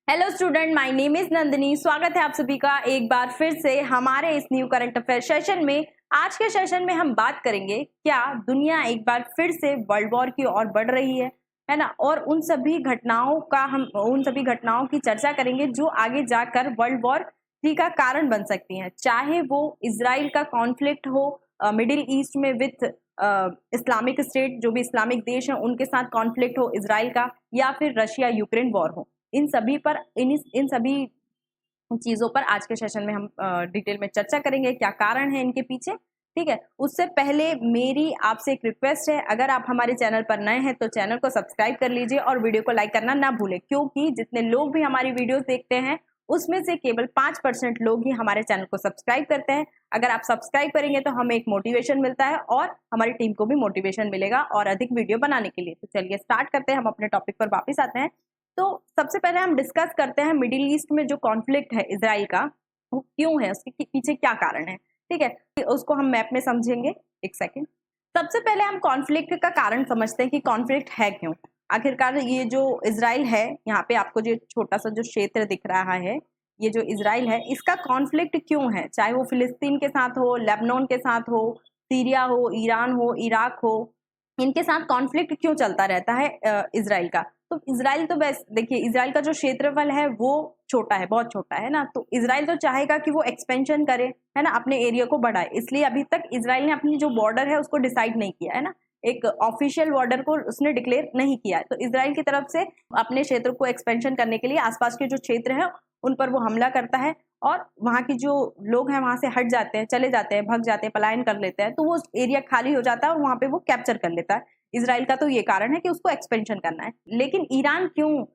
Hello student, my name is Nandini. स्वागत है आप सभी का एक बार फिर से हमारे इस न्यू करंट अफेयर सेशन में। आज के सेशन में हम बात करेंगे क्या दुनिया एक बार फिर से वर्ल्ड वॉर की ओर बढ़ रही है ना, और उन सभी घटनाओं की चर्चा करेंगे जो आगे जाकर वर्ल्ड वॉर 3 का कारण बन सकती हैं। चाहे वो इजराइल का कॉन्फ्लिक्ट हो मिडिल ईस्ट में विथ इस्लामिक स्टेट, जो भी इस्लामिक देश हैं उनके साथ कॉन्फ्लिक्ट हो इजराइल का, या फिर रशिया यूक्रेन वॉर हो। इन सभी चीजों पर आज के सेशन में हम डिटेल में चर्चा करेंगे, क्या कारण है इनके पीछे। ठीक है, उससे पहले मेरी आपसे एक रिक्वेस्ट है, अगर आप हमारे चैनल पर नए हैं तो चैनल को सब्सक्राइब कर लीजिए और वीडियो को लाइक करना ना भूलें, क्योंकि जितने लोग भी हमारी वीडियोस देखते हैं उसमें से केवल 5% लोग ही हमारे चैनल को सब्सक्राइब करते हैं। अगर आप सब्सक्राइब करेंगे तो हमें एक मोटिवेशन मिलता है और हमारी टीम को भी मोटिवेशन मिलेगा और अधिक वीडियो बनाने के लिए। तो चलिए स्टार्ट करते हैं, हम अपने टॉपिक पर वापस आते हैं। तो सबसे पहले हम डिस्कस करते हैं मिडिल ईस्ट में जो कॉन्फ्लिक्ट है इजराइल का, वो क्यों है, उसके पीछे क्या कारण है। ठीक है, उसको हम मैप में समझेंगे। एक सेकेंड, सबसे पहले हम कॉन्फ्लिक्ट का कारण समझते हैं कि कॉन्फ्लिक्ट है क्यों। आखिरकार ये जो इजराइल है, यहाँ पे आपको जो छोटा सा जो क्षेत्र दिख रहा है, ये जो इजराइल है, इसका कॉन्फ्लिक्ट क्यों है। चाहे वो फिलिस्तीन के साथ हो, लेबनान के साथ हो, सीरिया हो, ईरान हो, इराक हो, इनके साथ कॉन्फ्लिक्ट क्यों चलता रहता है इजराइल का। तो इजराइल तो बस देखिए, इजराइल का जो क्षेत्रफल है वो छोटा है, बहुत छोटा है ना। तो इजराइल तो चाहेगा कि वो एक्सपेंशन करे, है ना, अपने एरिया को बढ़ाए। इसलिए अभी तक इजराइल ने अपनी जो बॉर्डर है उसको डिसाइड नहीं किया है ना, एक ऑफिशियल बॉर्डर को उसने डिक्लेयर नहीं किया है। तो इजराइल की तरफ से अपने क्षेत्र को एक्सपेंशन करने के लिए आसपास के जो क्षेत्र है उन पर वो हमला करता है, और वहां की जो लोग हैं वहां से हट जाते हैं, चले जाते हैं, भग जाते हैं, पलायन कर लेते हैं। तो वो एरिया खाली हो जाता है और वहां पे वो कैप्चर कर लेता है। इजराइल का तो ये कारण है कि उसको एक्सपेंशन करना है। लेकिन ईरान क्यों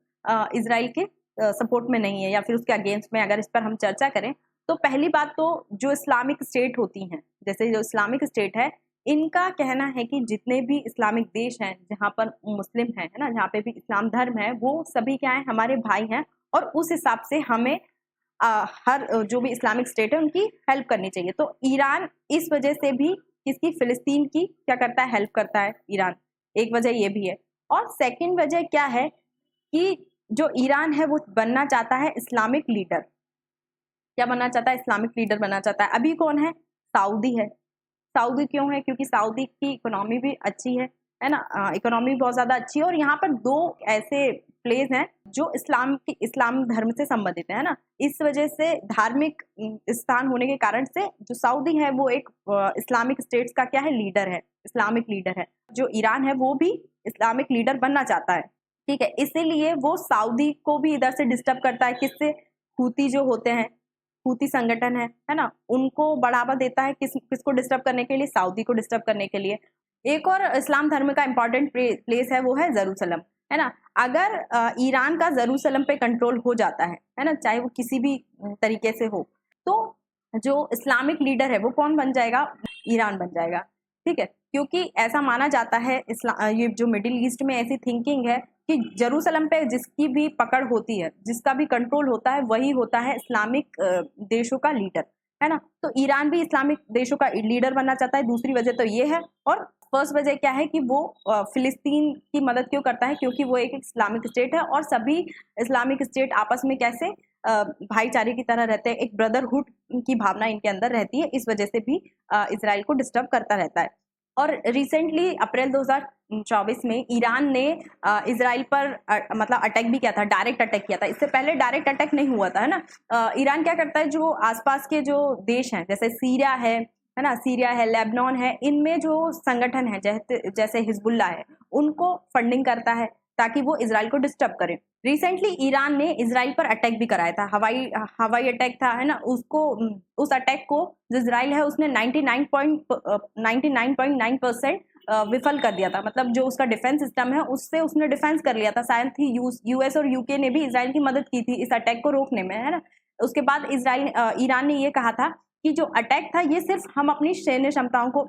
इजराइल के सपोर्ट में नहीं है या फिर उसके अगेंस्ट में, अगर इस पर हम चर्चा करें तो पहली बात तो जो इस्लामिक स्टेट होती हैं, जैसे जो इस्लामिक स्टेट है, इनका कहना है कि जितने भी इस्लामिक देश हैं जहाँ पर मुस्लिम है ना, जहाँ पे भी इस्लाम धर्म है, वो सभी क्या है, हमारे भाई हैं। और उस हिसाब से हमें हर जो भी इस्लामिक स्टेट है उनकी हेल्प करनी चाहिए। तो ईरान इस वजह से भी किसकी, फिलिस्तीन की क्या करता है, हेल्प करता है ईरान। एक वजह ये भी है। और सेकंड वजह क्या है कि जो ईरान है वो बनना चाहता है इस्लामिक लीडर। क्या बनना चाहता है, इस्लामिक लीडर बनना चाहता है। अभी कौन है, सऊदी है। सऊदी क्यों है, क्योंकि सऊदी की इकोनॉमी भी अच्छी है ना, इकोनॉमी बहुत ज्यादा अच्छी है। और यहाँ पर 2 ऐसे प्लेस हैं जो इस्लाम धर्म से संबंधित है ना। इस वजह से धार्मिक स्थान होने के कारण से जो सऊदी है वो एक इस्लामिक स्टेट्स का क्या है, लीडर है, इस्लामिक लीडर है। जो ईरान है वो भी इस्लामिक लीडर बनना चाहता है। ठीक है, इसीलिए वो सऊदी को भी इधर से डिस्टर्ब करता है। किससे, हूती जो होते हैं, हूती संगठन है ना, उनको बढ़ावा देता है। किसको डिस्टर्ब करने के लिए, सऊदी को डिस्टर्ब करने के लिए। एक और इस्लाम धर्म का इंपॉर्टेंट प्लेस है, वो है जेरूसलम, है ना। अगर ईरान का जेरूसलम पे कंट्रोल हो जाता है ना, चाहे वो किसी भी तरीके से हो, तो जो इस्लामिक लीडर है वो कौन बन जाएगा, ईरान बन जाएगा। ठीक है, क्योंकि ऐसा माना जाता है, ये जो मिडिल ईस्ट में ऐसी थिंकिंग है कि जेरूसलम पे जिसकी भी पकड़ होती है, जिसका भी कंट्रोल होता है, वही होता है इस्लामिक देशों का लीडर, है ना। तो ईरान भी इस्लामिक देशों का लीडर बनना चाहता है। दूसरी वजह तो ये है। और फर्स्ट वजह क्या है कि वो फिलिस्तीन की मदद क्यों करता है, क्योंकि वो एक इस्लामिक स्टेट है और सभी इस्लामिक स्टेट आपस में कैसे भाईचारे की तरह रहते हैं, एक ब्रदरहुड की भावना इनके अंदर रहती है। इस वजह से भी इसराइल को डिस्टर्ब करता रहता है। और रिसेंटली अप्रैल 2024 में ईरान ने इसराइल पर मतलब अटैक भी किया था, डायरेक्ट अटैक किया था। इससे पहले डायरेक्ट अटैक नहीं हुआ था, है ना। ईरान क्या करता है, जो आसपास के जो देश हैं, जैसे सीरिया है ना, सीरिया है, लेबनान है, इनमें जो संगठन है जैसे हिजबुल्ला है, उनको फंडिंग करता है ताकि वो इसराइल को डिस्टर्ब करें। रिसेंटली ईरान ने इसराइल पर अटैक भी कराया था, हवाई अटैक था, है ना। उस अटैक को जो इसराइल है उसने 99.9% विफल कर दिया था। मतलब जो उसका डिफेंस सिस्टम है उससे उसने डिफेंस कर लिया था। शायद ही यूएस और यूके ने भी इसराइल की मदद की थी इस अटैक को रोकने में, है ना। उसके बाद ईरान ने ये कहा था कि जो अटैक था ये सिर्फ हम अपनी सैन्य क्षमताओं को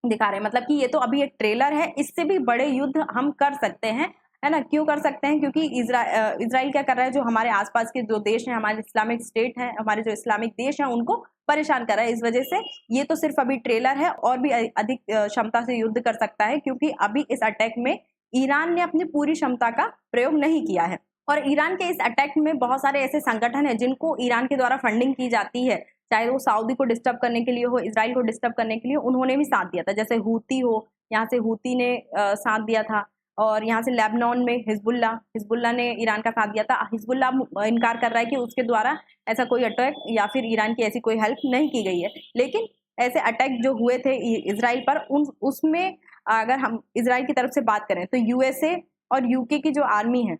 दिखा रहे हैं, मतलब कि ये तो अभी एक ट्रेलर है, इससे भी बड़े युद्ध हम कर सकते हैं, है ना। क्यों कर सकते हैं, क्योंकि इजराइल क्या कर रहा है, जो हमारे आसपास के जो देश हैं, हमारे इस्लामिक स्टेट हैं, हमारे जो इस्लामिक देश हैं, उनको परेशान कर रहा है। इस वजह से ये तो सिर्फ अभी ट्रेलर है, और भी अधिक क्षमता से युद्ध कर सकता है, क्योंकि अभी इस अटैक में ईरान ने अपनी पूरी क्षमता का प्रयोग नहीं किया है। और ईरान के इस अटैक में बहुत सारे ऐसे संगठन हैं जिनको ईरान के द्वारा फंडिंग की जाती है, चाहे वो सऊदी को डिस्टर्ब करने के लिए हो, इजराइल को डिस्टर्ब करने के लिए, उन्होंने भी साथ दिया था। जैसे हूती हो, यहाँ से हूती ने साथ दिया था, और यहाँ से लेबनान में हिजबुल्ला ने ईरान का साथ दिया था। हिजबुल्ला इनकार कर रहा है कि उसके द्वारा ऐसा कोई अटैक या फिर ईरान की ऐसी कोई हेल्प नहीं की गई है। लेकिन ऐसे अटैक जो हुए थे इजराइल पर, उसमें अगर हम इजराइल की तरफ से बात करें तो यूएसए और यूके की जो आर्मी है,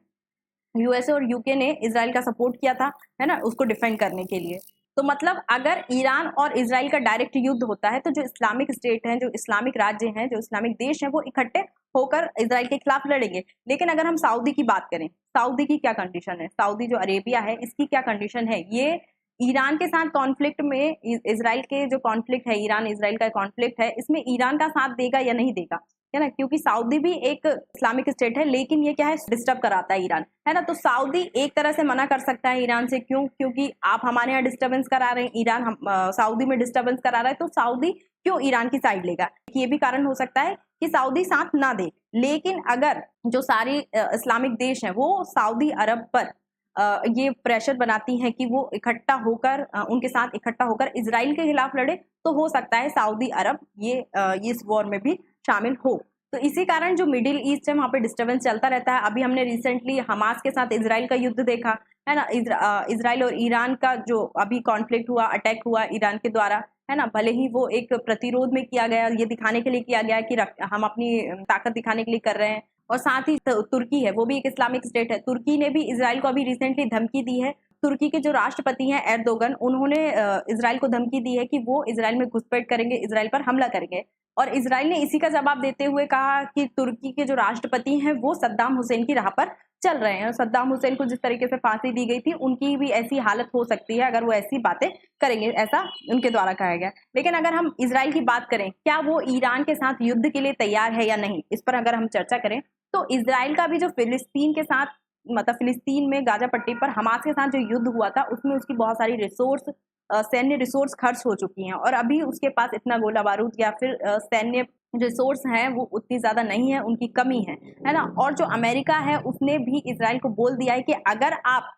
यूएसए और यूके ने इजराइल का सपोर्ट किया था, है ना, उसको डिफेंड करने के लिए। तो मतलब अगर ईरान और इजराइल का डायरेक्ट युद्ध होता है तो जो इस्लामिक स्टेट हैं, जो इस्लामिक राज्य हैं, जो इस्लामिक देश हैं, वो इकट्ठे होकर इजराइल के खिलाफ लड़ेंगे। लेकिन अगर हम सऊदी की बात करें, सऊदी की क्या कंडीशन है, सऊदी जो अरेबिया है इसकी क्या कंडीशन है, ये ईरान के साथ कॉन्फ्लिक्ट में, इजराइल के जो कॉन्फ्लिक्ट है, ईरान इजराइल का कॉन्फ्लिक्ट है, इसमें ईरान का साथ देगा या नहीं देगा, है ना, क्योंकि सऊदी भी एक इस्लामिक स्टेट है, लेकिन ये क्या है, डिस्टर्ब कराता है ईरान, है ना। तो सऊदी एक तरह से मना कर सकता है ईरान से, क्यों, क्योंकि आप हमारे यहाँ डिस्टर्बेंस करा रहे हैं, ईरान सऊदी में डिस्टर्बेंस करा रहा है, तो सऊदी क्यों ईरान की साइड लेगा। ये भी कारण हो सकता है कि सऊदी साथ ना दे। लेकिन अगर जो सारी इस्लामिक देश हैं वो सऊदी अरब पर ये प्रेशर बनाती हैं कि वो इकट्ठा होकर, उनके साथ इकट्ठा होकर इजराइल के खिलाफ लड़े, तो हो सकता है सऊदी अरब ये इस वॉर में भी शामिल हो। तो इसी कारण जो मिडिल ईस्ट है वहाँ पे डिस्टर्बेंस चलता रहता है। अभी हमने रिसेंटली हमास के साथ इजराइल का युद्ध देखा, है ना, इजराइल और ईरान का जो अभी कॉन्फ्लिक्ट हुआ, अटैक हुआ ईरान के द्वारा, है ना, भले ही वो एक प्रतिरोध में किया गया, ये दिखाने के लिए किया गया कि हम अपनी ताकत दिखाने के लिए कर रहे हैं। और साथ ही तुर्की है, वो भी एक इस्लामिक स्टेट है, तुर्की ने भी इजराइल को अभी रिसेंटली धमकी दी है। तुर्की के जो राष्ट्रपति हैं एर्दोगन, उन्होंने इजराइल को धमकी दी है कि वो इजराइल में घुसपैठ करेंगे, इजराइल पर हमला करेंगे। और इजराइल ने इसी का जवाब देते हुए कहा कि तुर्की के जो राष्ट्रपति हैं वो सद्दाम हुसैन की राह पर चल रहे हैं। सद्दाम हुसैन को जिस तरीके से फांसी दी गई थी, उनकी भी ऐसी हालत हो सकती है अगर वो ऐसी बातें करेंगे, ऐसा उनके द्वारा कहा गया। लेकिन अगर हम इजराइल की बात करें, क्या वो ईरान के साथ युद्ध के लिए तैयार है या नहीं, इस पर अगर हम चर्चा करें तो इजराइल का भी जो फिलिस्तीन के साथ, मतलब फिलिस्तीन में गाजा पट्टी पर हमास के साथ जो युद्ध हुआ था, उसमें उसकी बहुत सारी रिसोर्स, सैन्य रिसोर्स खर्च हो चुकी हैं, और अभी उसके पास इतना गोला बारूद या फिर सैन्य रिसोर्स हैं वो उतनी ज्यादा नहीं है, उनकी कमी है ना। और जो अमेरिका है उसने भी इजराइल को बोल दिया है कि अगर आप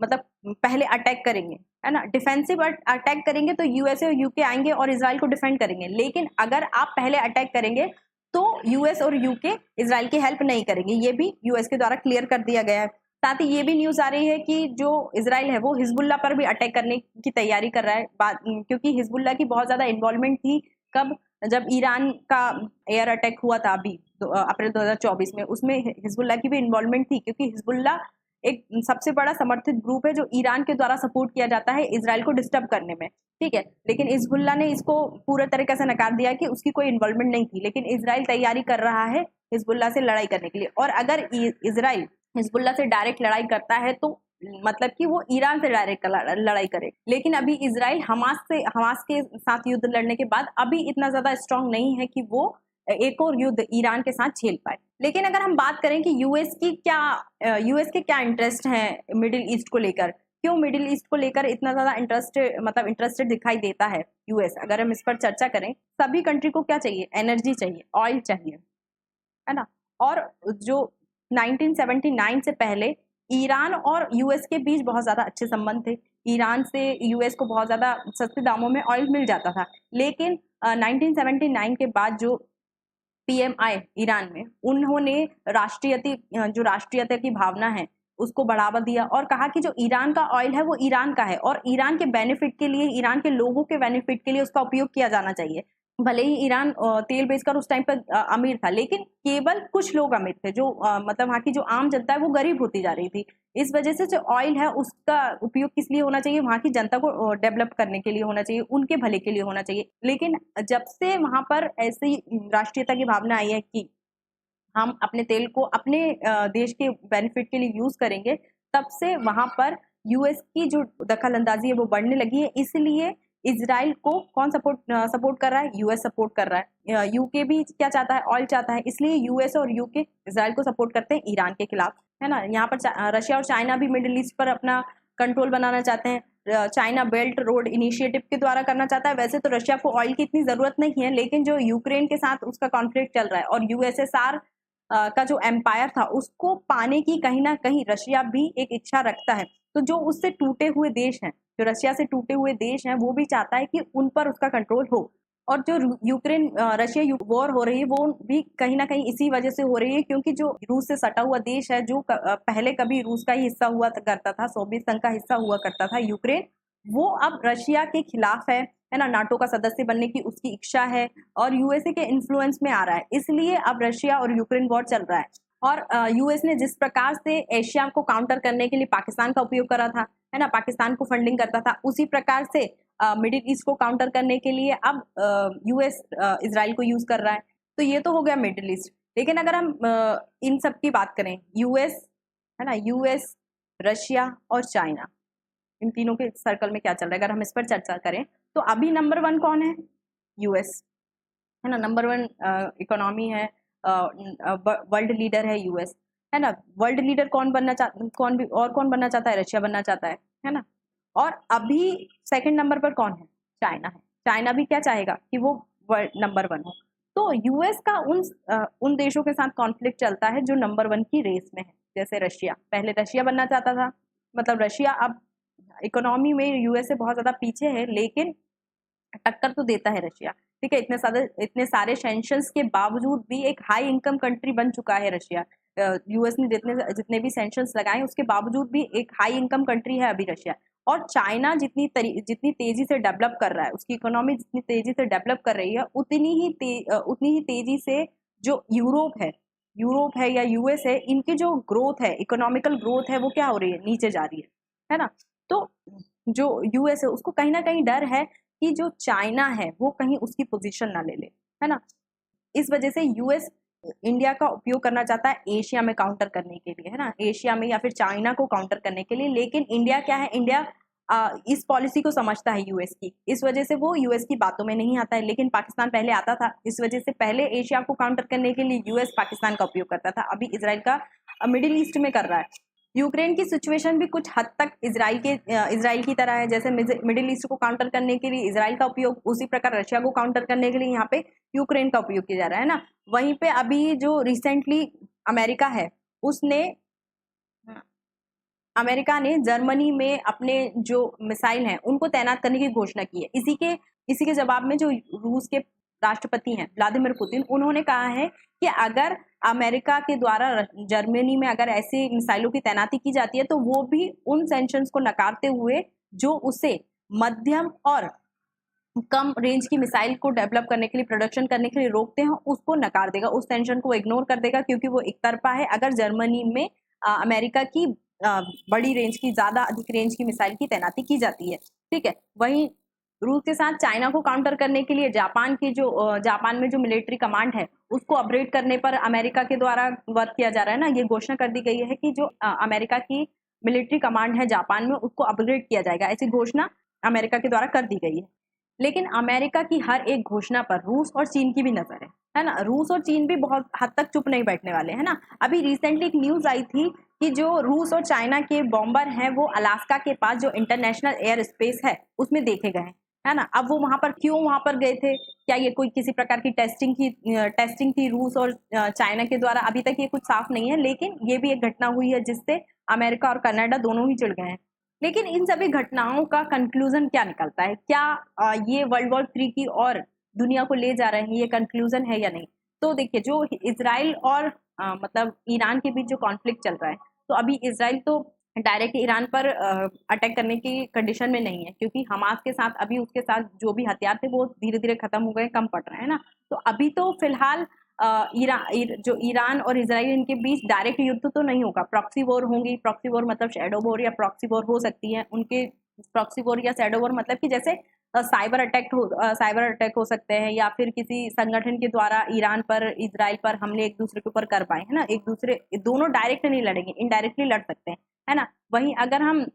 मतलब पहले अटैक करेंगे, है ना, डिफेंसिव अटैक करेंगे, तो यूएसए और यूके आएंगे और इजराइल को डिफेंड करेंगे। लेकिन अगर आप पहले अटैक करेंगे तो यूएस और यूके इजराइल की हेल्प नहीं करेंगे, ये भी यूएस के द्वारा क्लियर कर दिया गया है। साथ ही ये भी न्यूज आ रही है कि जो इजराइल है वो हिजबुल्ला पर भी अटैक करने की तैयारी कर रहा है, क्योंकि हिजबुल्ला की बहुत ज्यादा इन्वॉल्वमेंट थी। कब, जब ईरान का एयर अटैक हुआ था अभी अप्रैल 2024 में, उसमें हिजबुल्ला की भी इन्वॉल्वमेंट थी, क्योंकि हिजबुल्ला एक सबसे बड़ा समर्थित ग्रुप है जो ईरान के द्वारा सपोर्ट किया जाता है इजराइल को डिस्टर्ब करने में, ठीक है। लेकिन हिजबुल्ला ने इसको पूरे तरीके से नकार दिया कि उसकी कोई इन्वॉल्वमेंट नहीं थी, लेकिन इजराइल तैयारी कर रहा है हिजबुल्ला से लड़ाई करने के लिए। और अगर इजराइल हिजबुल्ला से डायरेक्ट लड़ाई करता है तो मतलब कि वो ईरान से डायरेक्ट लड़ाई करे। लेकिन अभी इजराइल हमास के साथ युद्ध लड़ने के बाद अभी इतना ज्यादा स्ट्रांग नहीं है कि वो एक और युद्ध ईरान के साथ झेल पाए। लेकिन अगर हम बात करें कि यूएस के क्या इंटरेस्ट हैं मिडिल ईस्ट को लेकर, क्यों मिडिल ईस्ट को लेकर इतना ज्यादा इंटरेस्टेड दिखाई देता है यूएस, अगर हम इस पर चर्चा करें, सभी कंट्री को क्या चाहिए, एनर्जी चाहिए, ऑयल चाहिए, है ना। और जो 1979 से पहले ईरान और यूएस के बीच बहुत ज्यादा अच्छे संबंध थे, ईरान से यूएस को बहुत ज्यादा सस्ते दामों में ऑयल मिल जाता था। लेकिन 1979 के बाद जो पीएमआई ईरान में, उन्होंने राष्ट्रीयता की भावना है उसको बढ़ावा दिया और कहा कि जो ईरान का ऑयल है वो ईरान का है और ईरान के बेनिफिट के लिए, ईरान के लोगों के बेनिफिट के लिए उसका उपयोग किया जाना चाहिए। भले ही ईरान तेल बेचकर उस टाइम पर अमीर था, लेकिन केवल कुछ लोग अमीर थे, जो मतलब वहाँ की जो आम जनता है वो गरीब होती जा रही थी। इस वजह से जो ऑयल है उसका उपयोग किस लिए होना चाहिए, वहाँ की जनता को डेवलप करने के लिए होना चाहिए, उनके भले के लिए होना चाहिए। लेकिन जब से वहाँ पर ऐसी राष्ट्रीयता की भावना आई है कि हम अपने तेल को अपने देश के बेनिफिट के लिए यूज करेंगे, तब से वहां पर यूएस की जो दखल अंदाजी है वो बढ़ने लगी है। इसलिए इजराइल को कौन सपोर्ट कर रहा है, यूएस सपोर्ट कर रहा है। यूके भी क्या चाहता है, ऑयल चाहता है, इसलिए यूएस और यूके इजराइल को सपोर्ट करते हैं ईरान के खिलाफ, है ना। यहाँ पर रशिया और चाइना भी मिडिल ईस्ट पर अपना कंट्रोल बनाना चाहते हैं। चाइना बेल्ट रोड इनिशिएटिव के द्वारा करना चाहता है। वैसे तो रशिया को ऑयल की इतनी जरूरत नहीं है, लेकिन जो यूक्रेन के साथ उसका कॉन्फ्लिक्ट चल रहा है और यूएसएसआर का जो एम्पायर था उसको पाने की कहीं ना कहीं रशिया भी एक इच्छा रखता है। तो जो उससे टूटे हुए देश हैं, जो रशिया से टूटे हुए देश हैं, वो भी चाहता है कि उन पर उसका कंट्रोल हो। और जो यूक्रेन रशिया वॉर हो रही है वो भी कहीं ना कहीं इसी वजह से हो रही है, क्योंकि जो रूस से सटा हुआ देश है, जो पहले कभी रूस का ही हिस्सा हुआ करता था, सोवियत संघ का हिस्सा हुआ करता था यूक्रेन, वो अब रशिया के खिलाफ है ना, नाटो का सदस्य बनने की उसकी इच्छा है और यूएसए के इन्फ्लुएंस में आ रहा है, इसलिए अब रशिया और यूक्रेन वॉर चल रहा है। और यूएस ने जिस प्रकार से एशिया को काउंटर करने के लिए पाकिस्तान का उपयोग करा था, है ना, पाकिस्तान को फंडिंग करता था, उसी प्रकार से मिडिल ईस्ट को काउंटर करने के लिए अब यूएस इसराइल को यूज कर रहा है। तो ये तो हो गया मिडिल ईस्ट। लेकिन अगर हम इन सब की बात करें, यूएस, है ना, यूएस, रशिया और चाइना, इन तीनों के सर्कल में क्या चल रहा है, अगर हम इस पर चर्चा करें तो अभी नंबर 1 कौन है? यूएस, है ना, नंबर 1 इकोनॉमी है, वर्ल्ड लीडर है यूएस, है ना। वर्ल्ड लीडर कौन बनना चाहता, कौन बनना चाहता है? रशिया बनना चाहता है ना। और अभी सेकंड नंबर पर कौन है? चाइना है। चाइना भी क्या चाहेगा कि वो वर्ल्ड नंबर 1 हो। तो यूएस का उन देशों के साथ कॉन्फ्लिक्ट चलता है जो नंबर 1 की रेस में है। जैसे रशिया, पहले रशिया बनना चाहता था, मतलब रशिया अब इकोनॉमी में यूएस से बहुत ज्यादा पीछे है, लेकिन टक्कर तो देता है रशिया। ठीक है, इतने सारे सैंक्शंस के बावजूद भी एक हाई इनकम कंट्री बन चुका है रशिया। यूएस ने जितने भी सैंक्शंस लगाए उसके बावजूद भी एक हाई इनकम कंट्री है अभी रशिया। और चाइना जितनी तेजी से डेवलप कर रहा है, उसकी इकोनॉमी जितनी तेजी से डेवलप कर रही है, उतनी ही तेजी से जो यूरोप है या यूएस है, इनकी जो ग्रोथ है, इकोनॉमिकल ग्रोथ है, वो क्या हो रही है? नीचे जा रही है ना। तो जो यूएस है उसको कहीं ना कहीं डर है कि जो चाइना है वो कहीं उसकी पोजीशन ना ले ले, है ना। इस वजह से यूएस इंडिया का उपयोग करना चाहता है एशिया में काउंटर करने के लिए, है ना, एशिया में या फिर चाइना को काउंटर करने के लिए। लेकिन इंडिया क्या है? इंडिया इस पॉलिसी को समझता है यूएस की, इस वजह से वो यूएस की बातों में नहीं आता है। लेकिन पाकिस्तान पहले आता था, इस वजह से पहले एशिया को काउंटर करने के लिए यूएस पाकिस्तान का उपयोग करता था, अभी इसराइल का मिडिल ईस्ट में कर रहा है। यूक्रेन की सिचुएशन भी कुछ हद तक इसराइल की तरह है। जैसे मिडिल ईस्ट को काउंटर करने के लिए इसराइल का उपयोग, उसी प्रकार रशिया को काउंटर करने के लिए यहाँ पे यूक्रेन का उपयोग किया जा रहा है ना। वहीं पे अभी जो रिसेंटली अमेरिका है, उसने अमेरिका ने जर्मनी में अपने जो मिसाइल हैं उनको तैनात करने की घोषणा की है। इसी के जवाब में जो रूस के राष्ट्रपति हैं व्लादिमीर पुतिन, उन्होंने कहा है कि अगर अमेरिका के द्वारा जर्मनी में अगर ऐसी मिसाइलों की तैनाती की जाती है तो वो भी उन सैंक्शंस को नकारते हुए जो उसे मध्यम और कम रेंज की मिसाइल को डेवलप करने के लिए, प्रोडक्शन करने के लिए रोकते हैं, उसको नकार देगा, उस टेंशन को इग्नोर कर देगा, क्योंकि वो एक तरफा है। अगर जर्मनी में अमेरिका की बड़ी रेंज की, ज्यादा अधिक रेंज की मिसाइल की तैनाती की जाती है, ठीक है। वहीं रूस के साथ चाइना को काउंटर करने के लिए जापान में जो मिलिट्री कमांड है उसको अपग्रेड करने पर अमेरिका के द्वारा वर्क किया जा रहा है ना। ये घोषणा कर दी गई है कि जो अमेरिका की मिलिट्री कमांड है जापान में, उसको अपग्रेड किया जाएगा, ऐसी घोषणा अमेरिका के द्वारा कर दी गई है। लेकिन अमेरिका की हर एक घोषणा पर रूस और चीन की भी नजर है ना। रूस और चीन भी बहुत हद तक चुप नहीं बैठने वाले, है ना। अभी रिसेंटली एक न्यूज आई थी कि जो रूस और चाइना के बॉम्बर हैं वो अलास्का के पास जो इंटरनेशनल एयर स्पेस है उसमें देखे गए हैं, है ना। अब वो वहां पर क्यों वहां पर गए थे? क्या ये कोई किसी प्रकार की टेस्टिंग थी रूस और चाइना के द्वारा? अभी तक ये कुछ साफ नहीं है, लेकिन ये भी एक घटना हुई है जिससे अमेरिका और कनाडा दोनों ही चिढ़ गए हैं। लेकिन इन सभी घटनाओं का कंक्लूजन क्या निकलता है? क्या ये वर्ल्ड वॉर 3 की और दुनिया को ले जा रहे हैं, ये कंक्लूजन है या नहीं? तो देखिए, जो इसराइल और मतलब ईरान के बीच जो कॉन्फ्लिक्ट चल रहा है, तो अभी इसराइल तो डायरेक्ट ईरान पर अटैक करने की कंडीशन में नहीं है, क्योंकि हमास के साथ अभी उसके साथ जो भी हथियार थे वो धीरे धीरे खत्म हो गए, कम पड़ रहे हैं ना। तो अभी तो फिलहाल जो ईरान और इसराइल, इनके बीच डायरेक्ट युद्ध तो नहीं होगा, प्रॉक्सी वॉर होंगी। प्रॉक्सी वॉर मतलब शैडो वॉर या प्रॉक्सी वॉर हो सकती है उनके। प्रॉक्सी वॉर या शैडो वॉर मतलब कि जैसे साइबर अटैक हो सकते हैं, या फिर किसी संगठन के द्वारा ईरान पर, इसराइल पर हमले एक दूसरे के ऊपर कर पाए, है ना। दोनों डायरेक्ट नहीं लड़ेंगे, इनडायरेक्टली लड़ सकते हैं, है ना। वहीं अगर हम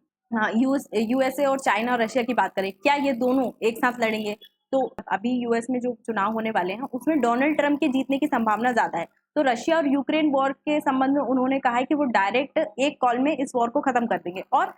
यूएसए और चाइना और रशिया की बात करें, क्या ये दोनों एक साथ लड़ेंगे? तो अभी यूएस में जो चुनाव होने वाले हैं उसमें डोनाल्ड ट्रंप के जीतने की संभावना ज्यादा है। तो रशिया और यूक्रेन वॉर के संबंध में उन्होंने कहा है कि वो डायरेक्ट एक कॉल में इस वॉर को खत्म कर देंगे। और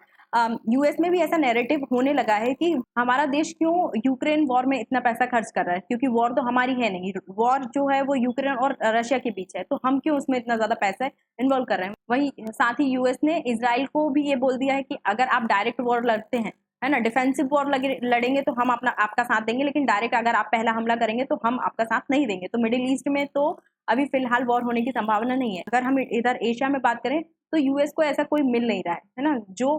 यूएस में भी ऐसा नैरेटिव होने लगा है कि हमारा देश क्यों यूक्रेन वॉर में इतना पैसा खर्च कर रहा है, क्योंकि वॉर तो हमारी है नहीं, वॉर जो है वो यूक्रेन और रशिया के बीच है, तो हम क्यों उसमें इतना ज्यादा पैसा इन्वॉल्व कर रहे हैं। वहीं साथ ही यूएस ने इजराइल को भी ये बोल दिया है कि अगर आप डायरेक्ट वॉर लड़ते हैं, है ना, डिफेंसिव वॉर लड़ेंगे तो हम आपका साथ देंगे, लेकिन डायरेक्ट अगर आप पहला हमला करेंगे तो हम आपका साथ नहीं देंगे। तो मिडिल ईस्ट में तो अभी फिलहाल वॉर होने की संभावना नहीं है। अगर हम इधर एशिया में बात करें तो यूएस को ऐसा कोई मिल नहीं रहा है ना, जो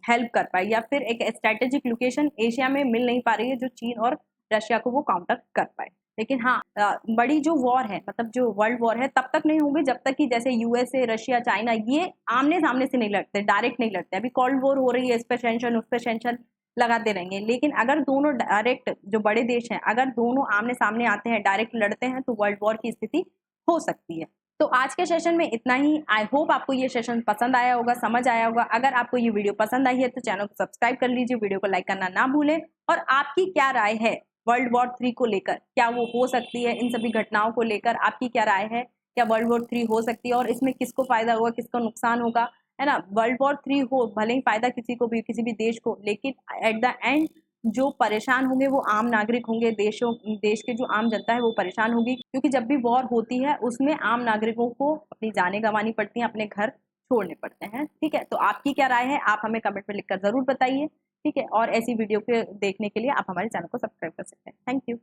हेल्प कर पाए, या फिर एक स्ट्रेटेजिक लोकेशन एशिया में मिल नहीं पा रही है जो चीन और रशिया को वो काउंटर कर पाए। लेकिन हाँ, बड़ी जो वॉर है, मतलब जो वर्ल्ड वॉर है, तब तक नहीं होंगे जब तक कि जैसे यूएसए, रशिया, चाइना ये आमने सामने से नहीं लड़ते, डायरेक्ट नहीं लड़ते। अभी कोल्ड वॉर हो रही है, इस पर टेंशन उस पर टेंशन लगाते रहेंगे, लेकिन अगर दोनों डायरेक्ट, जो बड़े देश हैं, अगर दोनों आमने सामने आते हैं, डायरेक्ट लड़ते हैं, तो वर्ल्ड वॉर की स्थिति हो सकती है। तो आज के सेशन में इतना ही। आई होप आपको ये सेशन पसंद आया होगा, समझ आया होगा। अगर आपको ये वीडियो पसंद आई है तो चैनल को सब्सक्राइब कर लीजिए, वीडियो को लाइक करना ना भूलें। और आपकी क्या राय है वर्ल्ड वॉर 3 को लेकर, क्या वो हो सकती है? इन सभी घटनाओं को लेकर आपकी क्या राय है? क्या वर्ल्ड वॉर 3 हो सकती है और इसमें किसको फायदा होगा, किसको नुकसान होगा, है ना? वर्ल्ड वॉर 3 हो, भले ही फायदा किसी को भी, किसी भी देश को, लेकिन एट द एंड जो परेशान होंगे वो आम नागरिक होंगे, देश के जो आम जनता है वो परेशान होगी, क्योंकि जब भी वॉर होती है उसमें आम नागरिकों को अपनी जानें गंवानी पड़ती हैं, अपने घर छोड़ने पड़ते हैं। ठीक है, तो आपकी क्या राय है, आप हमें कमेंट में लिखकर जरूर बताइए। ठीक है, और ऐसी वीडियो के देखने के लिए आप हमारे चैनल को सब्सक्राइब कर सकते हैं। Thank you.